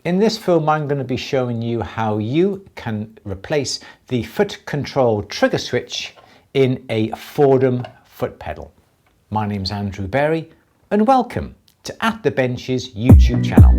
In this film, I'm going to be showing you how you can replace the foot control trigger switch in a Foredom foot pedal. My name's Andrew Berry and welcome to At the Bench's YouTube channel.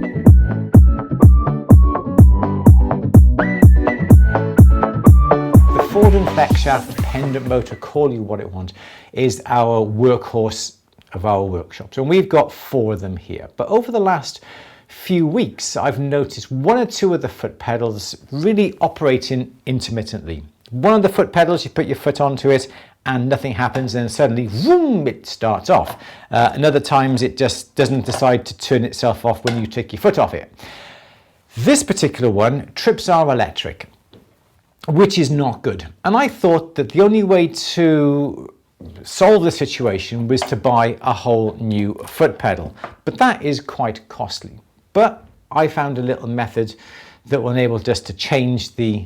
The Foredom flex shaft pendant motor, call you what it wants, is our workhorse of our workshops, and we've got 4 of them here. But over the last few weeks, I've noticed 1 or 2 of the foot pedals really operating intermittently. One of the foot pedals, you put your foot onto it and nothing happens, and suddenly, vroom, it starts off. And other times it just doesn't decide to turn itself off when you take your foot off it. This particular one trips our electric, which is not good. And I thought that the only way to solve the situation was to buy a whole new foot pedal, but that is quite costly. But I found a little method that will enable us to change the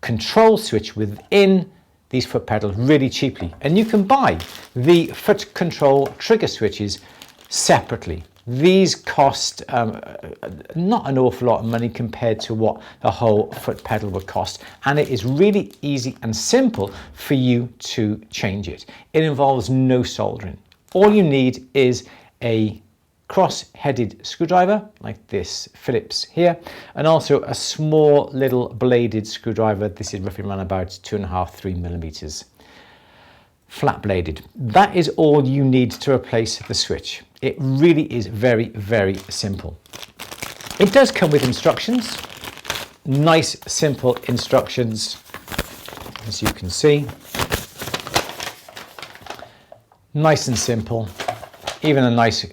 control switch within these foot pedals really cheaply. And you can buy the foot control trigger switches separately. These cost not an awful lot of money compared to what the whole foot pedal would cost. And it is really easy and simple for you to change it. It involves no soldering. All you need is a cross-headed screwdriver like this Phillips here, and also a small little bladed screwdriver. This is roughly around about 2.5–3 millimeters, flat bladed. That is all you need to replace the switch. It really is very, very simple. It does come with instructions, nice simple instructions, as you can see. Nice and simple, even a nice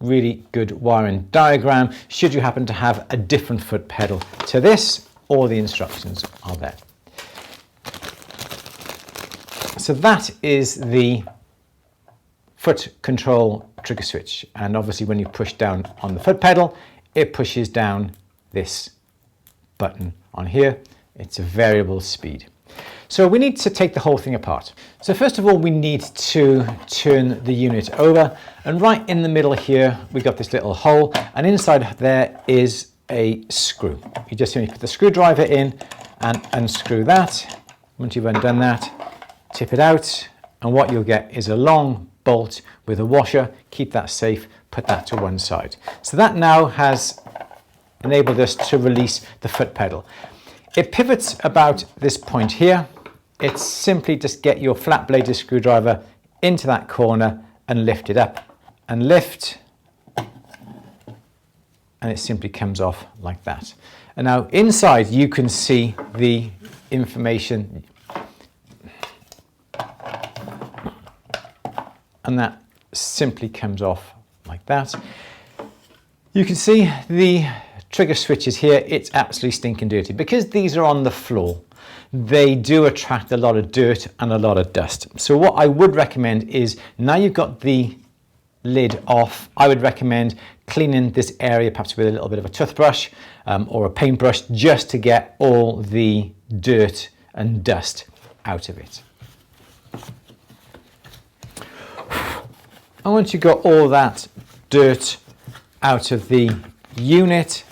really good wiring diagram should you happen to have a different foot pedal to this, or the instructions are there. So that is the foot control trigger switch, and obviously when you push down on the foot pedal, it pushes down this button on here. It's a variable speed. So we need to take the whole thing apart. So first of all, we need to turn the unit over, and right in the middle here we've got this little hole, and inside there is a screw. You just simply put the screwdriver in and unscrew that. Once you've undone that, tip it out, and what you'll get is a long bolt with a washer. Keep that safe, put that to one side. So that now has enabled us to release the foot pedal. It pivots about this point here. It's simply just get your flat bladed screwdriver into that corner and lift it up and lift, and it simply comes off like that. And now inside you can see the information, and that simply comes off like that. You can see the trigger switches here. It's absolutely stinking dirty because these are on the floor. They do attract a lot of dirt and a lot of dust. So what I would recommend is, now you've got the lid off, I would recommend cleaning this area perhaps with a little bit of a toothbrush or a paintbrush, just to get all the dirt and dust out of it. And once you've got all that dirt out of the unit,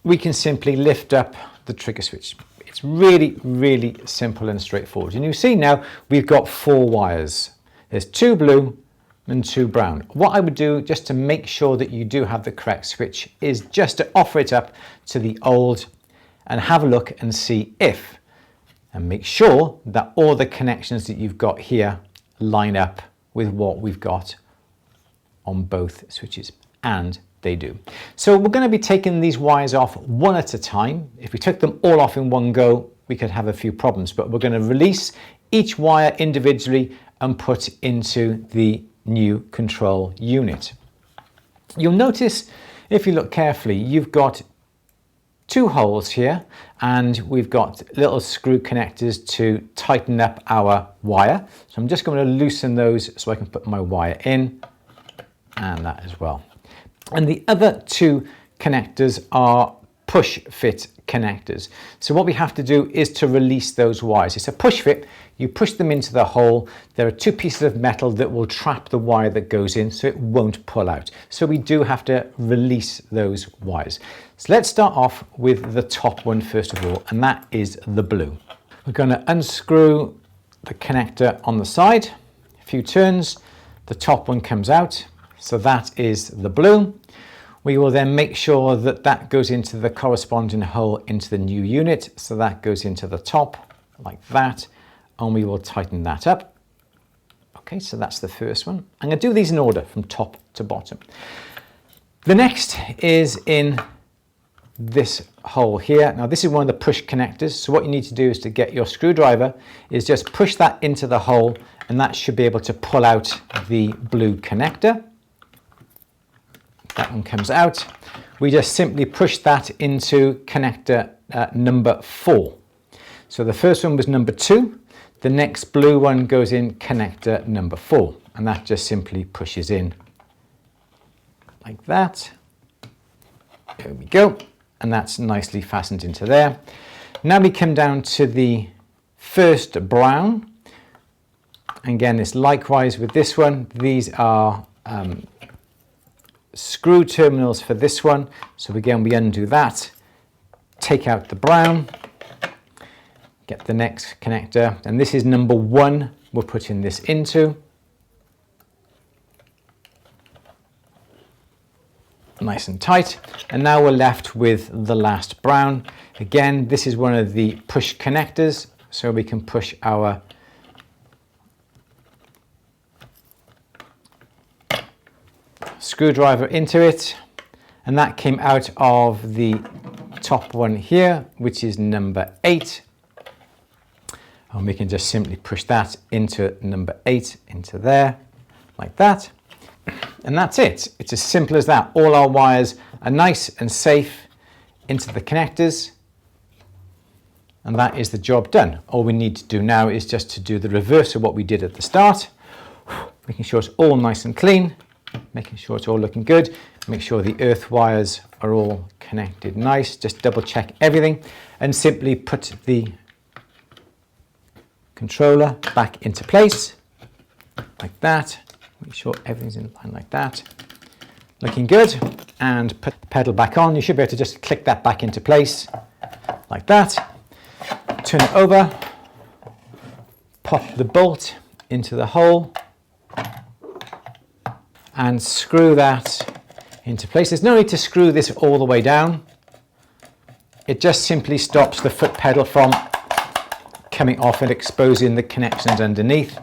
we can simply lift up the trigger switch. It's really, really simple and straightforward. And you see now we've got 4 wires. There's 2 blue and 2 brown. What I would do, just to make sure that you do have the correct switch, is just to offer it up to the old and have a look and see if, and make sure that all the connections that you've got here line up with what we've got on both switches, and they do. So we're going to be taking these wires off one at a time. If we took them all off in one go, we could have a few problems, but we're going to release each wire individually and put into the new control unit. You'll notice, if you look carefully, you've got 2 holes here, and we've got little screw connectors to tighten up our wire. So I'm just going to loosen those so I can put my wire in, and that as well. And the other 2 connectors are push fit connectors. So what we have to do is to release those wires. It's a push fit. You push them into the hole. There are two pieces of metal that will trap the wire that goes in so it won't pull out. So we do have to release those wires. So let's start off with the top one first of all, and that is the blue. We're going to unscrew the connector on the side. A few turns, the top one comes out. So that is the blue. We will then make sure that that goes into the corresponding hole into the new unit. So that goes into the top like that, and we will tighten that up. Okay, so that's the first one. I'm going to do these in order from top to bottom. The next is in this hole here. Now this is one of the push connectors. So what you need to do is to get your screwdriver is just push that into the hole, and that should be able to pull out the blue connector. That one comes out. We just simply push that into connector number 4. So the first one was number 2. The next blue one goes in connector number 4, and that just simply pushes in like that. There we go. And that's nicely fastened into there. Now we come down to the first brown. Again, it's likewise with this one. These are screw terminals for this one. So again, we undo that, take out the brown, get the next connector, and this is number 1 we're putting this into. Nice and tight. And now we're left with the last brown. Again, this is one of the push connectors, so we can push our screwdriver into it, and that came out of the top one here, which is number 8, and we can just simply push that into number 8 into there like that, and that's it. It's as simple as that. All our wires are nice and safe into the connectors, and that is the job done. All we need to do now is just to do the reverse of what we did at the start, making sure it's all nice and clean, making sure it's all looking good. Make sure the earth wires are all connected nice. Just double check everything and simply put the controller back into place like that. Make sure everything's in line like that. Looking good. And put the pedal back on. You should be able to just click that back into place like that. Turn it over. Pop the bolt into the hole and screw that into place. There's no need to screw this all the way down. It just simply stops the foot pedal from coming off and exposing the connections underneath.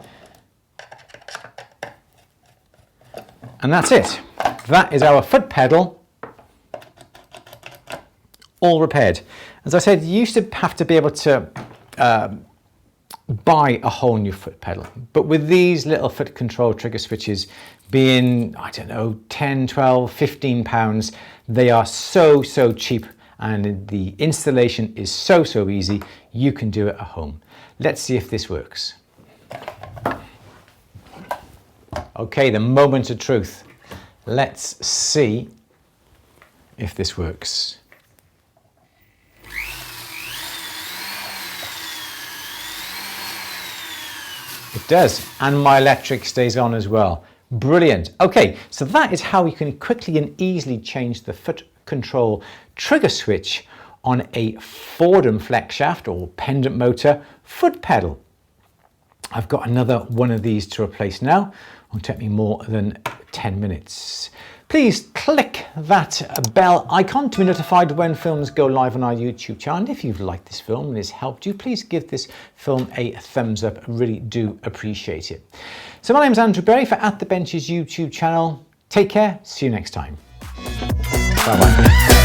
And that's it. That is our foot pedal all repaired. As I said, you used to have to be able to buy a whole new foot pedal, but with these little foot control trigger switches being, I don't know, 10, 12, 15 pounds, they are so cheap, and the installation is so easy. You can do it at home. Let's see if this works. Okay, the moment of truth. Let's see if this works. It does, and my electric stays on as well. Brilliant. Okay, so that is how you can quickly and easily change the foot control trigger switch on a Foredom flex shaft or pendant motor foot pedal. I've got another one of these to replace now. It won't take me more than 10 minutes. Please click that bell icon to be notified when films go live on our YouTube channel. And if you've liked this film and it's helped you, please give this film a thumbs up. I really do appreciate it. So my name's Andrew Berry for At The Benches YouTube channel. Take care. See you next time. Bye-bye.